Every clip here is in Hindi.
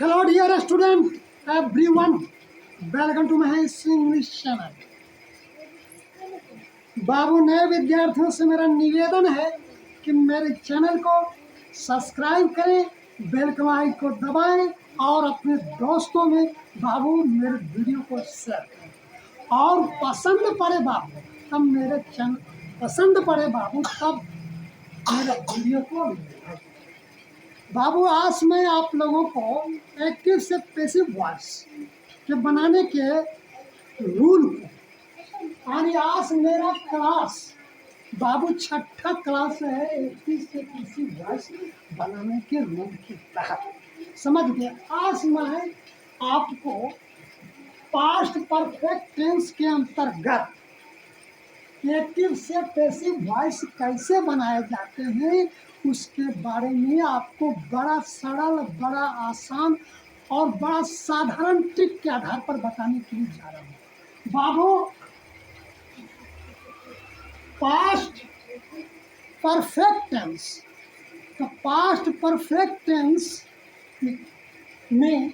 Hello dear student, everyone. Welcome to my English channel. बाबू नए विद्यार्थियों से मेरा निवेदन है कि मेरे चैनल को सब्सक्राइब करें, बेल के आइकन को दबाएं और अपने दोस्तों में बाबू मेरे वीडियो को शेयर करें। और पसंद पड़े बाबू तब मेरे चैनल पसंद पड़े बाबू तब मेरे वीडियो को बाबू आज मैं आप लोगों को एक्टिव से पैसिव वॉइस के बनाने के रूल को यानी आज मेरा क्लास बाबू छठा क्लास है एक्टिव से पैसिव वॉइस बनाने के रूल के तहत समझ गए। आज मैं आपको पास्ट परफेक्ट टेंस के अंतर्गत एक्टिव से पैसिव वॉइस कैसे बनाए जाते हैं उसके बारे में आपको बड़ा सरल, बड़ा आसान और बड़ा साधारण ट्रिक के आधार पर बताने के लिए जा रहा हूँ। बाबू पास्ट परफेक्ट टेंस, तो पास्ट परफेक्ट टेंस में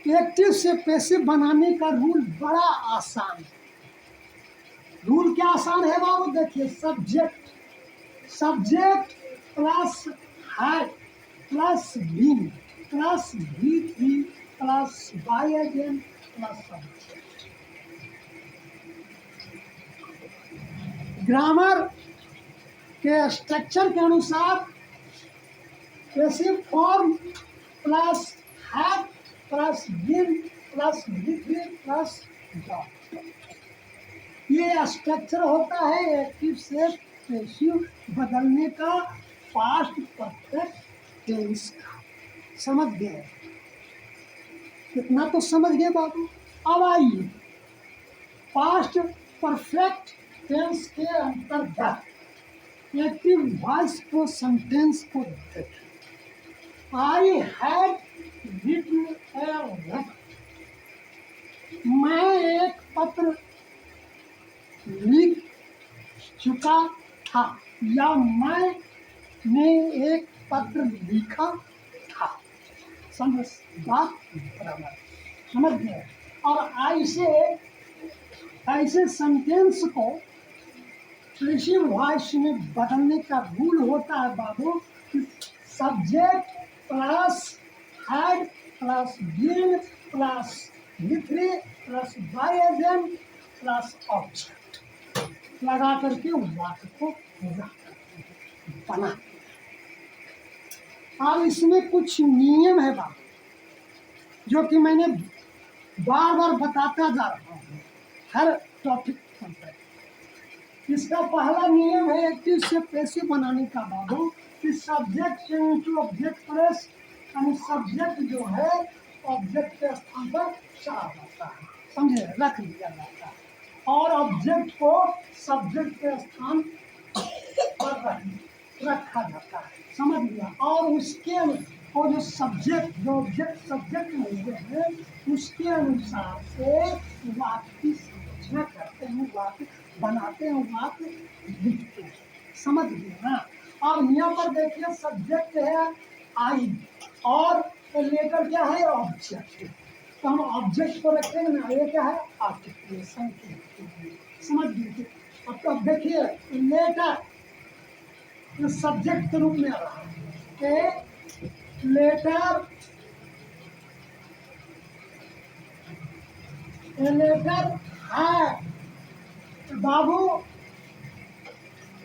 एक्टिव से पैसिव बनाने का रूल बड़ा आसान है। रूल क्या आसान है बाबू? देखिए, सब्जेक्ट प्लस है plus been plus V3 plus by again plus subject. Grammar के स्ट्रक्चर के अनुसार passive form plus have plus been plus V3 plus dot, ये स्ट्रक्चर होता है एक्टिव से पैसिव बदलने का पास्ट परफेक्ट टेंस का। समझ गए? कितना तो समझ गए बाबू। अब आइए पास्ट परफेक्ट टेंस के अंतर्गत एक्टिव वॉइस को सेंटेंस को देखें। I had written a letter, मैं एक पत्र लिख चुका था या मैंने एक पत्र लिखा था। समझ बात बराबर, समझ गए? और ऐसे सेंटेंस को पैसिव वॉइस में बदलने का रूल होता है बाबू, subject plus had plus been plus V3 plus by again plus object लगा करके वाक्य को पूरा बना। अब इसमें कुछ नियम है बाबू जो कि मैंने बार बार बताता जा रहा हूँ हर टॉपिक पर। इसका पहला नियम है एक्टिव से पैसिव बनाने का बाबू कि subject change to object plus, यानी सब्जेक्ट जो है ऑब्जेक्ट के स्थान पर चला जाता है, समझे, रख लिया जाता है, और ऑब्जेक्ट को सब्जेक्ट के स्थान पर रखा जाता है, समझ लिया। और उसके वो जो सब्जेक्ट जो ऑब्जेक्ट सब्जेक्ट होते हैं उसके अनुसार से वाक्य की संरचना करते हैं, वाक्य बनाते हैं, वाक्य लिखते हैं, समझ लिया ना। और यहाँ पर देखिए सब्जेक्ट है आई और लेटर क्या है ऑब्जेक्ट, तो हम ऑब्जेक्ट को रखेंगे ना, ये क्या है आर्टिकुलेशन, समझ लीजिए। अब देखिए लेटर सब्जेक्ट के रूप में आ रहा है, लेटर है बाबू।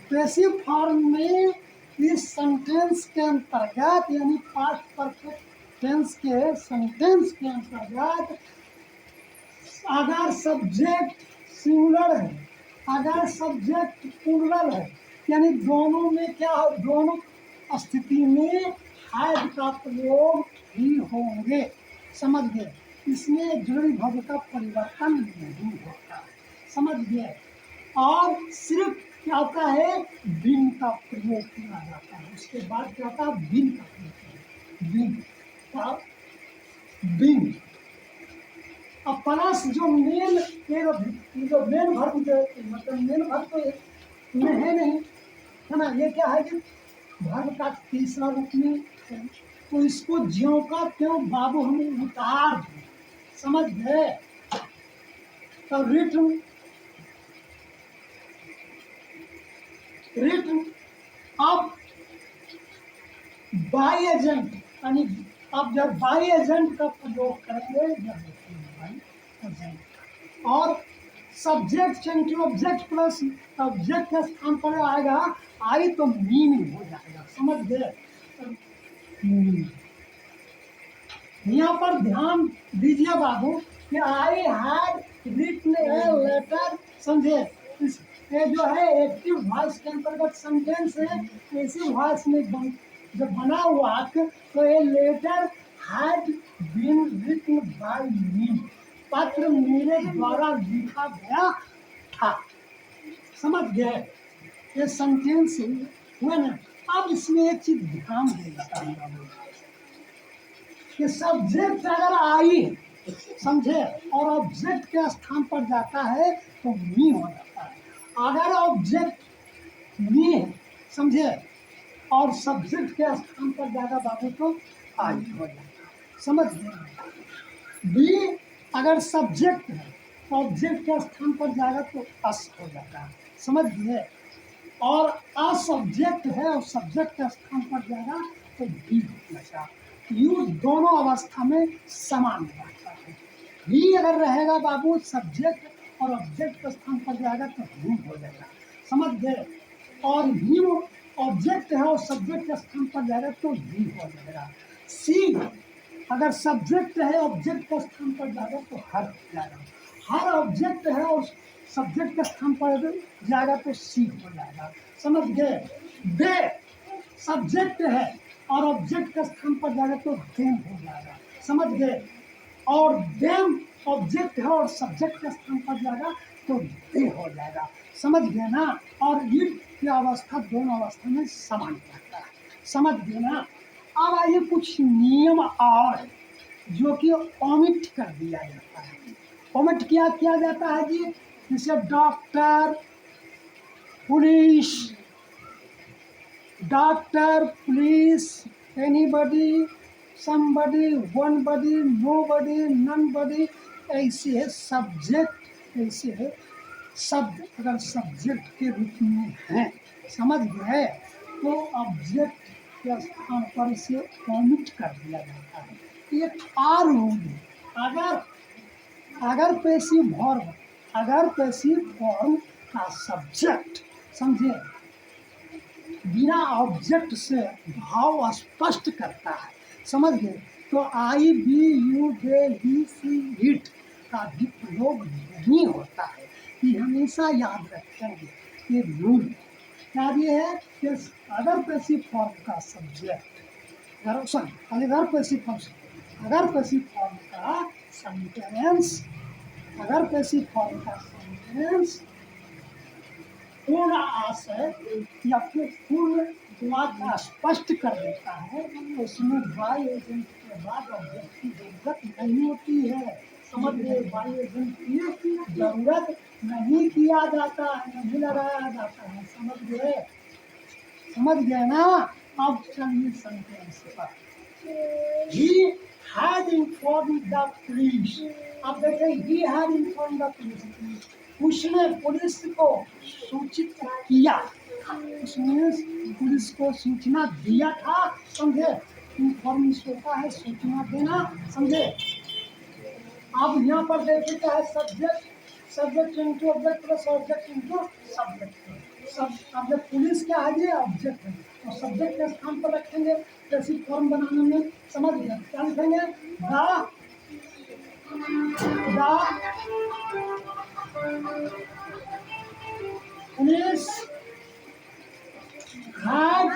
पैसिव फॉर्म में इस सेंटेंस के अंतर्गत यानी पास्ट परफेक्ट टेंस के सेंटेंस के अंतर्गत अगर सब्जेक्ट सिंगुलर है, अगर सब्जेक्ट प्लूरल है, यानी दोनों में क्या हो, दोनों स्थिति में हैड का प्रयोग ही होंगे, समझ गए। इसमें जुड़ी भव का परिवर्तन नहीं होता, समझ गए। और सिर्फ क्या होता है बिन का प्रयोग किया जाता है, उसके बाद क्या होता है बिन का प्रयोग, बिन। अब प्लस जो मेन भर्व जो मतलब मेन भर्व तो में है नहीं है ना, ये क्या है कि भर्व का तीसरा रूप में है, तो इसको ज्यों का त्यों बाबू हम उतार दें, समझ गए। तो रिटन अब बाई एजेंट, यानी अब जब बाई एजेंट का प्रयोग करेंगे, जब बाई एजेंट और subject change to object plus object के स्थान पर आएगा आई, तो मीनिंग हो जाएगा, समझ गए। यहाँ पर ध्यान दीजिए बाबू कि I had written a letter, समझे। ये जो है एक्टिव वॉइस के अंतर्गत सेंटेंस है, पैसिव वॉइस में जब बना हुआ तो ये letter had been written by me, पत्र मेरे द्वारा लिखा गया था, समझ गए। ये सेंटेंस हुआ ना। अब इसमें एक चीज ध्यान देना कि सब्जेक्ट अगर आई है, समझे, और ऑब्जेक्ट के स्थान पर जाता है तो मी हो जाता है। अगर ऑब्जेक्ट मी है, समझे, और सब्जेक्ट के स्थान पर जाएगा बाबू तो आई हो जाता है, समझ गए। बी अगर सब्जेक्ट है तो ऑब्जेक्ट के स्थान पर जाएगा तो अस हो जाता है, समझ गए। और असब्जेक्ट है और सब्जेक्ट के स्थान पर जाएगा तो बी हो जाएगा। यू दोनों अवस्था में समान रहता है। भी अगर रहेगा बाबू सब्जेक्ट और ऑब्जेक्ट के स्थान पर जाएगा तो हिम हो जाएगा, समझ गए। और हिम ऑब्जेक्ट है और सब्जेक्ट के स्थान पर जाएगा तो ही हो जाएगा। सी अगर सब्जेक्ट है ऑब्जेक्ट के स्थान पर जाएगा तो हर हो जाएगा। हर ऑब्जेक्ट है और सब्जेक्ट के स्थान पर जाएगा तो सी हो जाएगा, समझ गए। दे सब्जेक्ट है और ऑब्जेक्ट के स्थान पर जाएगा तो देम हो जाएगा, समझ गए। और देम ऑब्जेक्ट है और सब्जेक्ट के स्थान पर जाएगा तो दे हो जाएगा, समझ गए ना। और इट की अवस्था दोनों अवस्था में समान रहता है, समझ गए ना। अब आइए कुछ नियम और जो कि ओमिट कर दिया जाता है। ओमिट क्या किया जाता है जी, जैसे doctor, police, doctor, police, anybody, somebody, one body, nobody, none body, ऐसे है सब्जेक्ट, ऐसे है शब्द अगर सब्जेक्ट के रूप में है, समझ गए, तो ऑब्जेक्ट के स्थान पर इसे ओमिट कर दिया जाता है। एक और रूल है, अगर पैसिव वर्ब, अगर पैसिव फॉर्म का सब्जेक्ट, समझे, बिना ऑब्जेक्ट से भाव स्पष्ट करता है, समझ गए, तो I, we, you, they, he, she, it का भी प्रयोग नहीं होता है। ये हमेशा याद रखेंगे, ये रूल क्या ये है कि अगर पैसिव फॉर्म का सब्जेक्ट, अगर पैसिव फॉर्म का सेंटेंस, अगर पैसिव फॉर्म का सेंटेंस पूर्ण आशय या फिर पूर्ण वाक्य स्पष्ट कर देता है तो उसमें बाई एजेंट के बाद ऑब्जेक्ट की जरूरत नहीं होती है, समझ गए। बाई एजेंट की जरूरत नहीं किया जाता है, नहीं लगाया जाता है, समझ गए ना। अब चलिए सेंटेंस पर। He had informed the police. अब देखिए he had informed the police, उसने पुलिस को सूचित किया, उसने पुलिस को सूचना दिया था, समझे। इन्फॉर्मेशन होता है सूचना देना, समझे। अब यहाँ पर देखिए क्या है, subject into object plus object into subject. अब जब पुलिस क्या है, ये ऑब्जेक्ट है, तो सब्जेक्ट के स्थान पर रखेंगे पैसिव फॉर्म बनाने में, समझ गए। क्या लिखेंगे, police had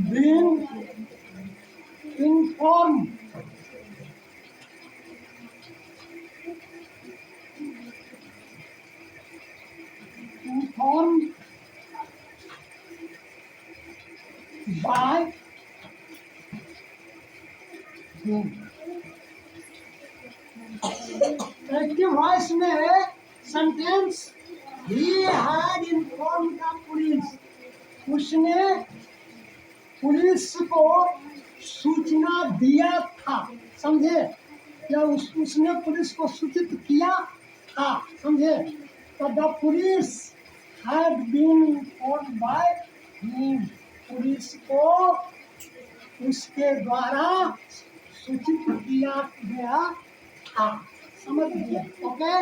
been informed by whom। Active voice में sentence he had informed the police, उसने पुलिस को सूचना दिया था, समझे, या उसने पुलिस को सूचित किया था, समझे। तो the police had been informed by him, police को उसके द्वारा सूचित किया गया था, समझ गए। ओके।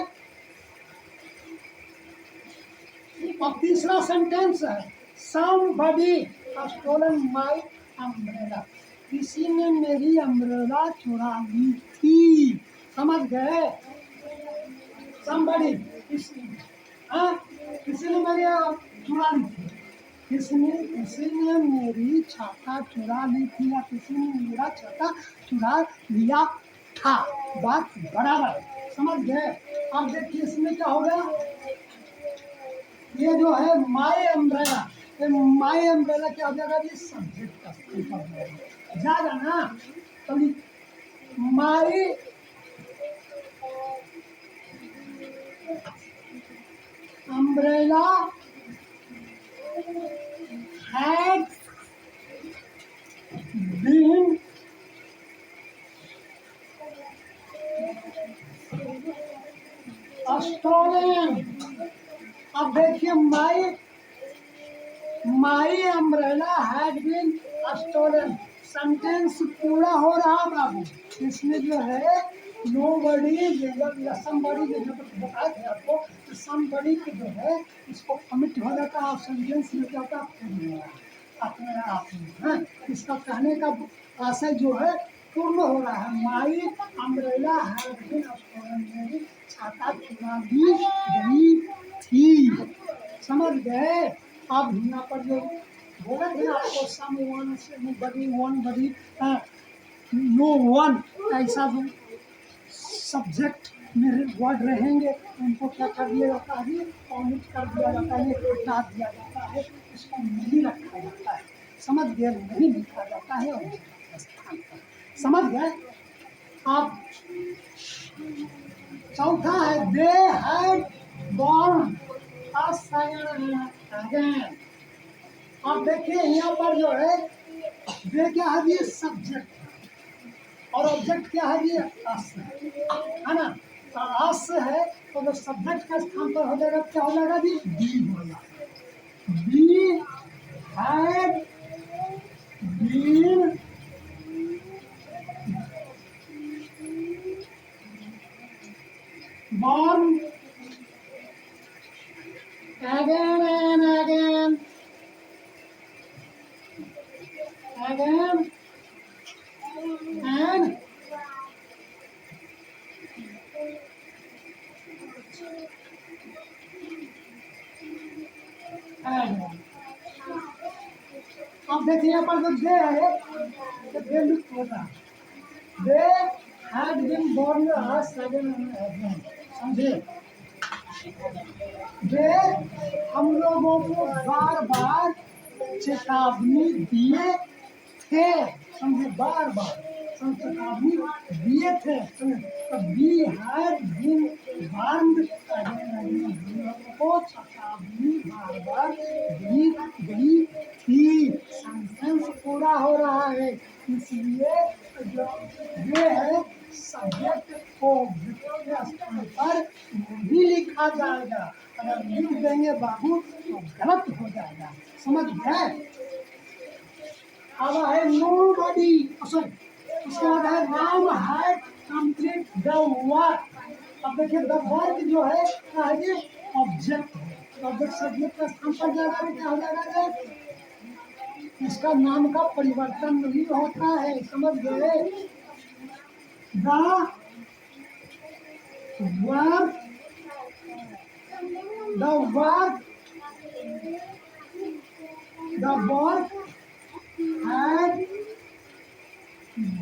अब तीसरा सेंटेंस है, somebody has stolen my umbrella, किसी ने मेरी अम्ब्रेला चुरा ली थी, समझ गए। somebody, किसी ने मेरी चुरा ली थी, किसी ने मेरी छाता चुरा ली थी, या किसी ने मेरा छाता चुरा लिया था, बात बराबर, समझ गए। अब देखिए इसमें क्या होगा, ये जो है माई अम्ब्रेला, माई अम्ब्रेला क्या हो जाएगा, ये सब्जेक्ट का जाएगा ना। तो my umbrella had been stolen। अब देखिए my umbrella had been stolen, sentence पूरा हो रहा बाबू। इसमें जो है नोबडी, समबडी जो बताए थे आपको, समबडी के जो है इसको कमिट हो जाता है, सेंटेंस में क्या होता है अपने आप में। इसका कहने का आशय जो है पूर्ण हो रहा है। My umbrella had been stolen, मेरी छाता चुरा ली गई थी, समझ गए। अब यहाँ पर जो बोले थे आपको सम वन से बड़ी वन बड़ी नो वन, ऐसा जो सब्जेक्ट में वर्ड रहेंगे उनको क्या कर दिया जाता है, कॉमिट कर दिया जाता है, हटा दिया जाता है, इसको नहीं रखा जाता है, समझ गए, नहीं लिखा जाता है और स्थान पर, समझ गए। अब चौथा है दे हैड बॉर्न अगेन। अब देखिए यहाँ पर जो है दे क्या है, ये सब्जेक्ट और ऑब्जेक्ट क्या है, ये अस है ना। तो अस है तो जो सब्जेक्ट के स्थान पर हो जाएगा क्या हो जाएगा जी, बी हो जाएगा। We had been born again and again, again and again। अब देखिए यहाँ पर जो दे है तो दे लुक होगा, they had been born us again and again, समझे। दे हम लोगों को बार बार चेतावनी दिए थे, समझे, बार बार चेतावनी दिए थे, तो we had been warned again, हम लोगों को चेतावनी बार बार दी गई थी, सेंटेंस पूरा हो रहा है। इसलिए जो ये है सब्जेक्ट को के स्थान पर नहीं लिखा जाएगा, अगर लिख देंगे बाबू तो गलत हो जाएगा, समझ गए। अब है नोबडी, सॉरी, उसके बाद है Ram had complete the work. अब देखिए द वर्क जो है ये ऑब्जेक्ट है, ऑब्जेक्ट सब्जेक्ट का स्थान पर जाएगा, क्या हो जाएगा, इसका नाम का परिवर्तन नहीं होता है, समझ गए। The work had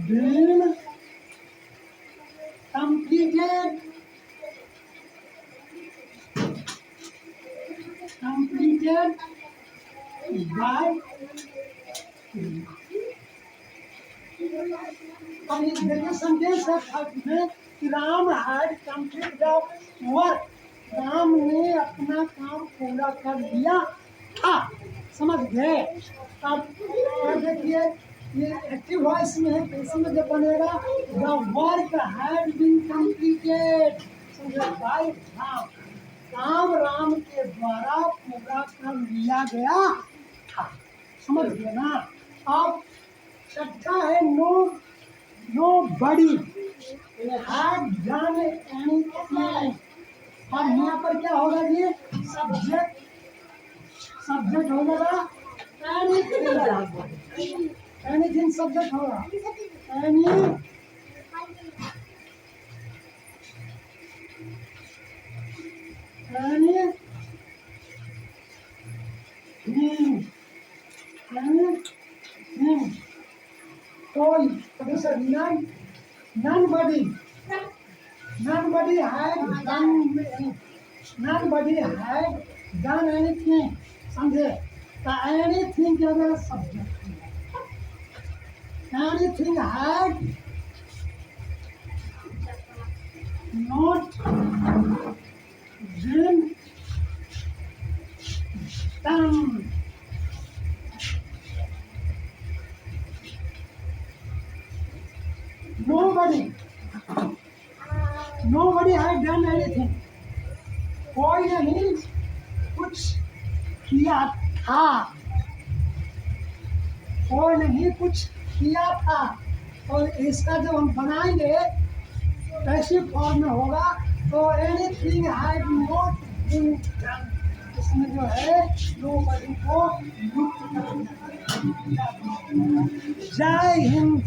been completed by, अब ये देखिए सेंटेंस है फर्स्ट में कि Ram had complete the work, Ram ने अपना काम पूरा कर दिया था, समझ गए। अब यहाँ देखिए ये एक्टिव वॉइस में है, तो इसमें जब बनेगा the work had been completed, समझे, बाय राम, काम राम के द्वारा पूरा कर लिया गया था, समझ गए ना। अब छठा है no, nobody had done anything, और यहाँ पर क्या होगा जी, सब्जेक्ट, सब्जेक्ट हो जाएगा एनीथिंग, एनीथिंग सब्जेक्ट होगा, एनी, एनी, कोई, जैसे none, nobody, nobody had done, nobody had done anything, समझे, तो anything क्या होगा, subject, anything had not been done, nobody, nobody had done anything, कोई नहीं कुछ किया था, कोई नहीं कुछ किया था, और इसका जब हम बनाएंगे पैसिव फॉर्म में होगा, तो anything had not been done, इसमें जो है नोबडी को मुक्त कर दिया। जय हिंद।